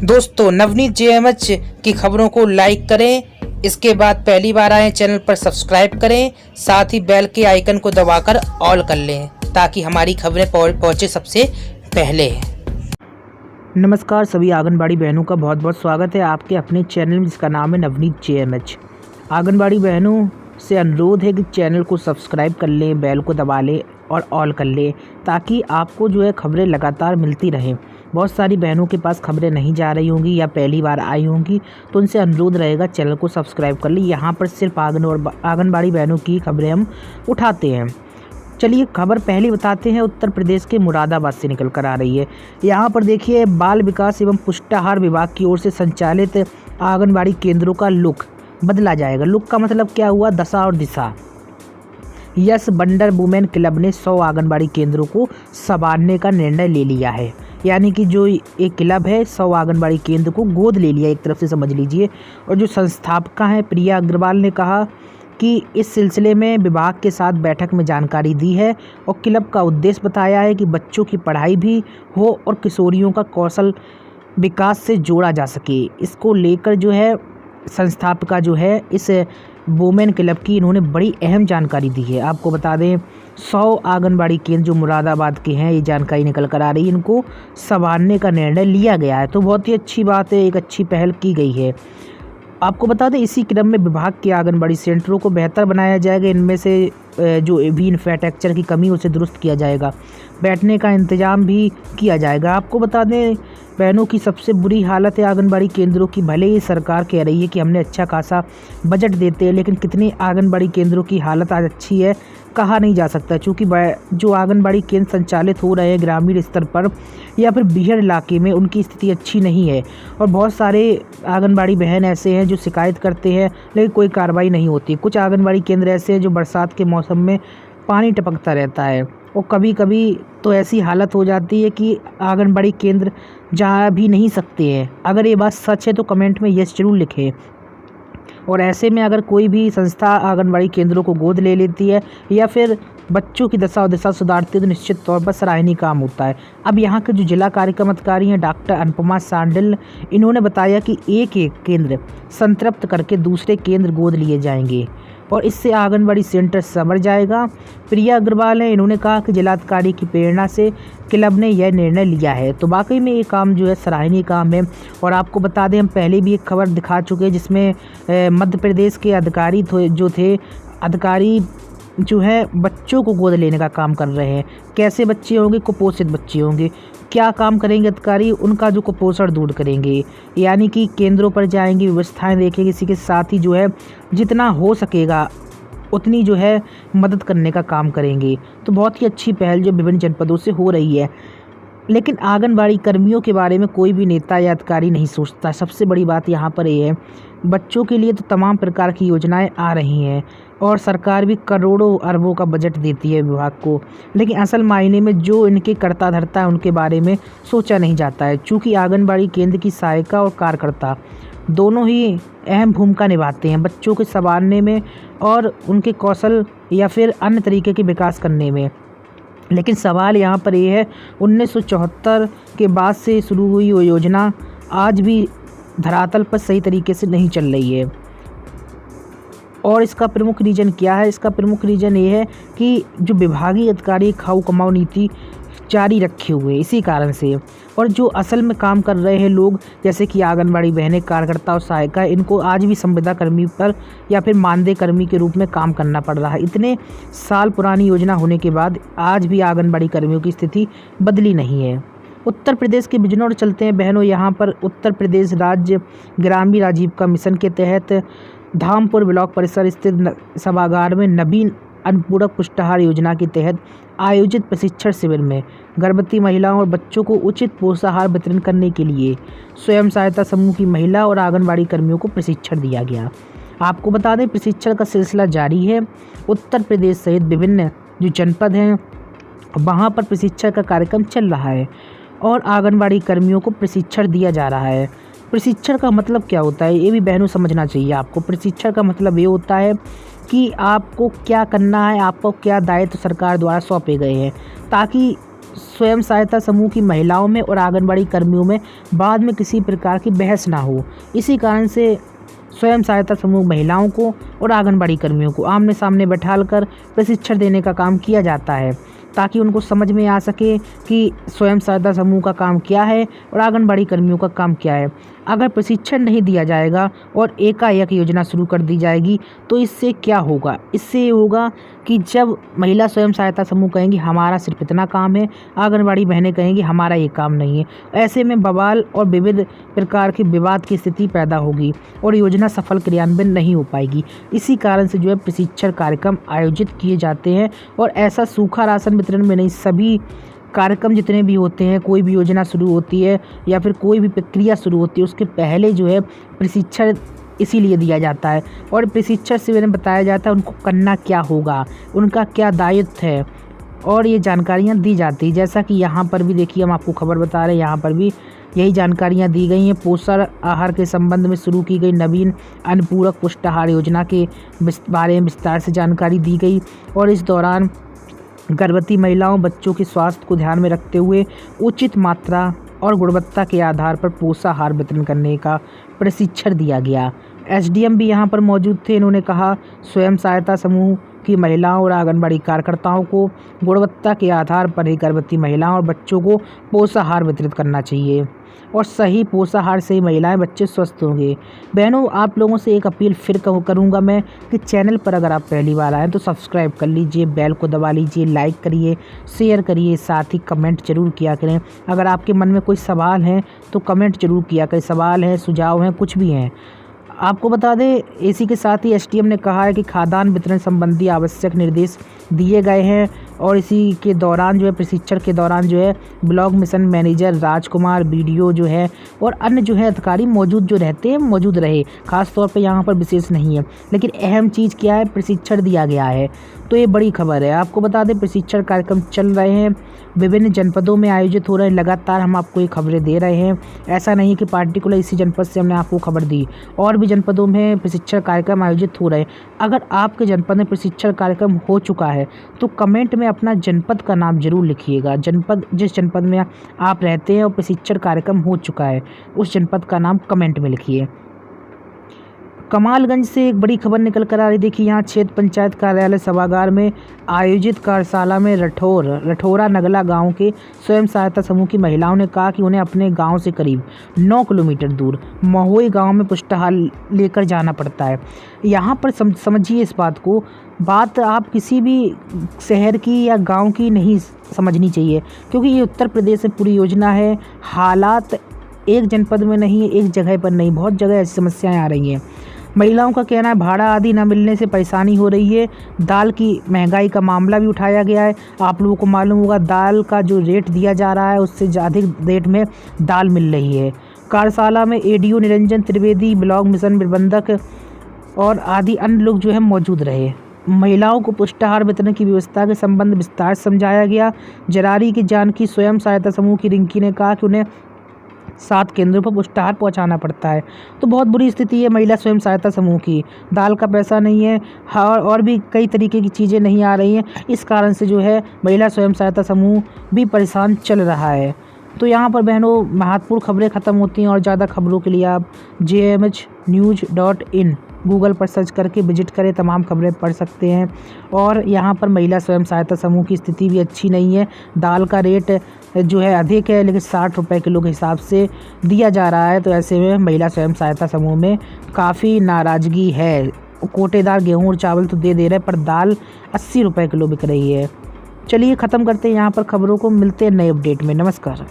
दोस्तों, नवनीत जेएमएच की खबरों को लाइक करें। इसके बाद पहली बार आए चैनल पर सब्सक्राइब करें, साथ ही बेल के आइकन को दबाकर ऑल कर लें ताकि हमारी खबरें पहुंचे सबसे पहले। नमस्कार, सभी आंगनबाड़ी बहनों का बहुत बहुत स्वागत है आपके अपने चैनल में जिसका नाम है नवनीत जेएमएच। आंगनबाड़ी बहनों से अनुरोध है कि चैनल को सब्सक्राइब कर लें, बेल को दबा लें और ऑल कर लें ताकि आपको जो है खबरें लगातार मिलती रहें। बहुत सारी बहनों के पास खबरें नहीं जा रही होंगी या पहली बार आई होंगी, तो उनसे अनुरोध रहेगा चैनल को सब्सक्राइब कर लें। यहाँ पर सिर्फ आंगनबाड़ी बहनों की खबरें हम उठाते हैं। चलिए खबर पहली बताते हैं, उत्तर प्रदेश के मुरादाबाद से निकल कर आ रही है। यहाँ पर देखिए, बाल विकास एवं पुष्टाहार विभाग की ओर से संचालित आंगनबाड़ी केंद्रों का लुक बदला जाएगा। लुक का मतलब क्या हुआ? दशा और दिशा। यस वंडर वुमेन क्लब ने 100 आंगनबाड़ी केंद्रों को संभालने का निर्णय ले लिया है। यानी कि जो एक क्लब है 100 आंगनबाड़ी केंद्र को गोद ले लिया, एक तरफ से समझ लीजिए। और जो संस्थापका हैं प्रिया अग्रवाल ने कहा कि इस सिलसिले में विभाग के साथ बैठक में जानकारी दी है और क्लब का उद्देश्य बताया है कि बच्चों की पढ़ाई भी हो और किशोरियों का कौशल विकास से जोड़ा जा सके। इसको लेकर जो है संस्थापका जो है इस वुमेन क्लब की, इन्होंने बड़ी अहम जानकारी दी है। आपको बता दें 100 आंगनबाड़ी केंद्र जो मुरादाबाद के हैं, ये जानकारी निकल कर आ रही है, इनको संभालने का निर्णय लिया गया है। तो बहुत ही अच्छी बात है, एक अच्छी पहल की गई है। आपको बता दें इसी क्रम में विभाग के आंगनबाड़ी सेंटरों को बेहतर बनाया जाएगा। इनमें से जो भी इंफ्रास्ट्रक्चर की कमी उसे दुरुस्त किया जाएगा, बैठने का इंतजाम भी किया जाएगा। आपको बता दें बहनों की सबसे बुरी हालत है आंगनबाड़ी केंद्रों की। भले ही सरकार कह रही है कि हमने अच्छा खासा बजट देते हैं, लेकिन कितने आंगनबाड़ी केंद्रों की हालत आज अच्छी है कहा नहीं जा सकता। चूँकि जो आंगनबाड़ी केंद्र संचालित हो रहे हैं ग्रामीण स्तर पर या फिर बीहड़ इलाके में, उनकी स्थिति अच्छी नहीं है। और बहुत सारे आंगनबाड़ी बहन ऐसे हैं जो शिकायत करते हैं लेकिन कोई कार्रवाई नहीं होती। कुछ आंगनबाड़ी केंद्र ऐसे हैं जो बरसात के मौसम में पानी टपकता रहता है और कभी कभी तो ऐसी हालत हो जाती है कि आंगनबाड़ी केंद्र जा भी नहीं सकते हैं। अगर ये बात सच है तो कमेंट में यस जरूर लिखें। और ऐसे में अगर कोई भी संस्था आंगनबाड़ी केंद्रों को गोद ले लेती है या फिर बच्चों की दशा और दिशा सुधारती है तो निश्चित तौर पर सराहनीय काम होता है। अब यहाँ के जो जिला कार्यक्रम अधिकारी हैं डॉक्टर अनुपमा सांडिल, इन्होंने बताया कि एक एक केंद्र संतृप्त करके दूसरे केंद्र गोद लिए जाएंगे और इससे आंगनबाड़ी सेंटर संवर जाएगा। प्रिया अग्रवाल है, इन्होंने कहा कि जिलाधिकारी की प्रेरणा से क्लब ने यह निर्णय लिया है। तो वाकई में ये काम जो है सराहनीय काम है। और आपको बता दें हम पहले भी एक खबर दिखा चुके हैं जिसमें मध्य प्रदेश के अधिकारी अधिकारी जो है बच्चों को गोद लेने का काम कर रहे हैं। कैसे बच्चे होंगे? कुपोषित बच्चे होंगे। क्या काम करेंगे अधिकारी? उनका जो कुपोषण दूर करेंगे, यानी कि केंद्रों पर जाएंगे, व्यवस्थाएं देखेंगे, इसी के साथ ही जो है जितना हो सकेगा उतनी जो है मदद करने का काम करेंगे। तो बहुत ही अच्छी पहल जो विभिन्न जनपदों से हो रही है। लेकिन आंगनबाड़ी कर्मियों के बारे में कोई भी नेता या अधिकारी नहीं सोचता। सबसे बड़ी बात यहाँ पर ये है, बच्चों के लिए तो तमाम प्रकार की योजनाएं आ रही हैं और सरकार भी करोड़ों अरबों का बजट देती है विभाग को, लेकिन असल मायने में जो इनके कर्ता धर्ता है उनके बारे में सोचा नहीं जाता है। चूँकि आंगनबाड़ी केंद्र की सहायिका और कार्यकर्ता दोनों ही अहम भूमिका निभाते हैं बच्चों के संभालने में और उनके कौशल या फिर अन्य तरीके के विकास करने में। लेकिन सवाल यहाँ पर ये है, 1974 के बाद से शुरू हुई वो योजना आज भी धरातल पर सही तरीके से नहीं चल रही है। और इसका प्रमुख रीज़न क्या है? इसका प्रमुख रीज़न ये है कि जो विभागीय अधिकारी खाऊ कमाऊ नीति जारी रखे हुए इसी कारण से। और जो असल में काम कर रहे हैं लोग जैसे कि आंगनबाड़ी बहनें, कार्यकर्ता और सहायिका, इनको आज भी संविदा कर्मी पर या फिर मानदेय कर्मी के रूप में काम करना पड़ रहा है। इतने साल पुरानी योजना होने के बाद आज भी आंगनबाड़ी कर्मियों की स्थिति बदली नहीं है। उत्तर प्रदेश के बिजनौर चलते हैं बहनों। यहाँ पर उत्तर प्रदेश राज्य ग्रामीण आजीविका मिशन के तहत धामपुर ब्लॉक परिसर स्थित सभागार में नवीन अन्नपूरक पुष्टाहार योजना के तहत आयोजित प्रशिक्षण शिविर में गर्भवती महिलाओं और बच्चों को उचित पोषाहार वितरण करने के लिए स्वयं सहायता समूह की महिला और आंगनबाड़ी कर्मियों को प्रशिक्षण दिया गया। आपको बता दें प्रशिक्षण का सिलसिला जारी है। उत्तर प्रदेश सहित विभिन्न जो जनपद हैं वहाँ पर प्रशिक्षण का कार्यक्रम चल रहा है और आंगनबाड़ी कर्मियों को प्रशिक्षण दिया जा रहा है। प्रशिक्षण का मतलब क्या होता है ये भी बहनों समझना चाहिए आपको। प्रशिक्षण का मतलब ये होता है कि आपको क्या करना है, आपको क्या दायित्व सरकार द्वारा सौंपे गए हैं, ताकि स्वयं सहायता समूह की महिलाओं में और आंगनबाड़ी कर्मियों में बाद में किसी प्रकार की बहस ना हो। इसी कारण से स्वयं सहायता समूह महिलाओं को और आंगनबाड़ी कर्मियों को आमने सामने बैठाकर प्रशिक्षण देने का काम किया जाता है, ताकि उनको समझ में आ सके कि स्वयं सहायता समूह का काम क्या है और आंगनबाड़ी कर्मियों का काम क्या है। अगर प्रशिक्षण नहीं दिया जाएगा और एकाएक योजना शुरू कर दी जाएगी तो इससे क्या होगा? इससे ये होगा कि जब महिला स्वयं सहायता समूह कहेंगी हमारा सिर्फ इतना काम है, आंगनबाड़ी बहनें कहेंगी हमारा ये काम नहीं है, ऐसे में बवाल और विविध प्रकार के विवाद की स्थिति पैदा होगी और योजना सफल क्रियान्वयन नहीं हो पाएगी। इसी कारण से जो है प्रशिक्षण कार्यक्रम आयोजित किए जाते हैं और ऐसा सूखा राशन वितरण में नहीं, सभी कार्यक्रम जितने भी होते हैं, कोई भी योजना शुरू होती है या फिर कोई भी प्रक्रिया शुरू होती है, उसके पहले जो है प्रशिक्षण इसीलिए दिया जाता है और प्रशिक्षण से मैंने बताया जाता है उनको करना क्या होगा, उनका क्या दायित्व है और ये जानकारियाँ दी जाती है। जैसा कि यहाँ पर भी देखिए हम आपको खबर बता रहे हैं, यहाँ पर भी यही जानकारियाँ दी गई हैं। पोषण आहार के संबंध में शुरू की गई नवीन अन्नपूरक पुष्टाहार योजना के बारे में विस्तार से जानकारी दी गई और इस दौरान गर्भवती महिलाओं बच्चों के स्वास्थ्य को ध्यान में रखते हुए उचित मात्रा और गुणवत्ता के आधार पर पोषाहार वितरण करने का प्रशिक्षण दिया गया। एसडीएम भी यहाँ पर मौजूद थे। इन्होंने कहा स्वयं सहायता समूह की महिलाओं और आंगनबाड़ी कार्यकर्ताओं को गुणवत्ता के आधार पर ही गर्भवती महिलाओं और बच्चों को पोषाहार वितरित करना चाहिए और सही पोषाहार से ही महिलाएं बच्चे स्वस्थ होंगे। बहनों, आप लोगों से एक अपील फिर करूंगा मैं कि चैनल पर अगर आप पहली बार आएँ तो सब्सक्राइब कर लीजिए, बेल को दबा लीजिए, लाइक करिए, शेयर करिए, साथ ही कमेंट जरूर किया करें। अगर आपके मन में कोई सवाल है तो कमेंट जरूर किया करें। सवाल हैं, सुझाव हैं, कुछ भी हैं। आपको बता दें, इसी के साथ ही एसडीएम ने कहा है कि खाद्यान्न वितरण संबंधी आवश्यक निर्देश दिए गए हैं और इसी के दौरान जो है प्रशिक्षण के दौरान जो है ब्लॉक मिशन मैनेजर राजकुमार, बीडीओ जो है और अन्य जो है अधिकारी मौजूद जो रहते हैं मौजूद रहे। खास तौर पे यहाँ पर विशेष नहीं है, लेकिन अहम चीज़ क्या है, प्रशिक्षण दिया गया है। तो ये बड़ी खबर है। आपको बता दें प्रशिक्षण कार्यक्रम चल रहे हैं, विभिन्न जनपदों में आयोजित हो रहे हैं। लगातार हम आपको ये खबरें दे रहे हैं। ऐसा नहीं कि पार्टिकुलर इसी जनपद से हमने आपको खबर दी, और भी जनपदों में प्रशिक्षण कार्यक्रम आयोजित हो रहे हैं। अगर आपके जनपद में प्रशिक्षण कार्यक्रम हो चुका है तो कमेंट में अपना जनपद का नाम जरूर लिखिएगा। जनपद, जिस जनपद में आप रहते हैं और प्रशिक्षण कार्यक्रम हो चुका है, उस जनपद का नाम कमेंट में लिखिए। कमालगंज से एक बड़ी खबर निकल कर आ रही। देखिए, यहाँ क्षेत्र पंचायत कार्यालय सभागार में आयोजित कार्यशाला में रठौरा नगला गांव के स्वयं सहायता समूह की महिलाओं ने कहा कि उन्हें अपने गांव से करीब 9 किलोमीटर दूर महोई गांव में पुष्टाहार लेकर जाना पड़ता है। यहाँ पर समझिए इस बात को, बात आप किसी भी शहर की या गाँव की नहीं समझनी चाहिए, क्योंकि ये उत्तर प्रदेश में पूरी योजना है। हालात एक जनपद में नहीं है, एक जगह पर नहीं, बहुत जगह ऐसी समस्याएं आ रही हैं। महिलाओं का कहना है भाड़ा आदि न मिलने से परेशानी हो रही है। दाल की महंगाई का मामला भी उठाया गया है। आप लोगों को मालूम होगा दाल का जो रेट दिया जा रहा है उससे अधिक रेट में दाल मिल रही है। कार्यशाला में ADO Niranjan Trivedi, block mission प्रबंधक और आदि अन्य लोग जो है मौजूद रहे। महिलाओं को पुष्टाहार वितरण की व्यवस्था के संबंध विस्तार समझाया गया। जरारी की जानकी स्वयं सहायता समूह की रिंकी ने कहा कि उन्हें 7 केंद्रों पर पुष्टाहार पहुंचाना पड़ता है। तो बहुत बुरी स्थिति है महिला स्वयं सहायता समूह की। दाल का पैसा नहीं है और भी कई तरीके की चीज़ें नहीं आ रही हैं। इस कारण से जो है महिला स्वयं सहायता समूह भी परेशान चल रहा है। तो यहाँ पर बहनों महत्वपूर्ण खबरें ख़त्म होती हैं और ज़्यादा खबरों के लिए आप jmhnews.in गूगल पर सर्च करके विजिट करें, तमाम खबरें पढ़ सकते हैं। और यहाँ पर महिला स्वयं सहायता समूह की स्थिति भी अच्छी नहीं है। दाल का रेट जो है अधिक है, लेकिन 60 रुपये किलो के हिसाब से दिया जा रहा है। तो ऐसे में महिला स्वयं सहायता समूह में काफ़ी नाराज़गी है। कोटेदार गेहूँ और चावल तो दे रहे हैं, पर दाल 80 रुपये किलो बिक रही है। चलिए ख़त्म करते हैं यहाँ पर खबरों को, मिलते हैं नए अपडेट में। नमस्कार।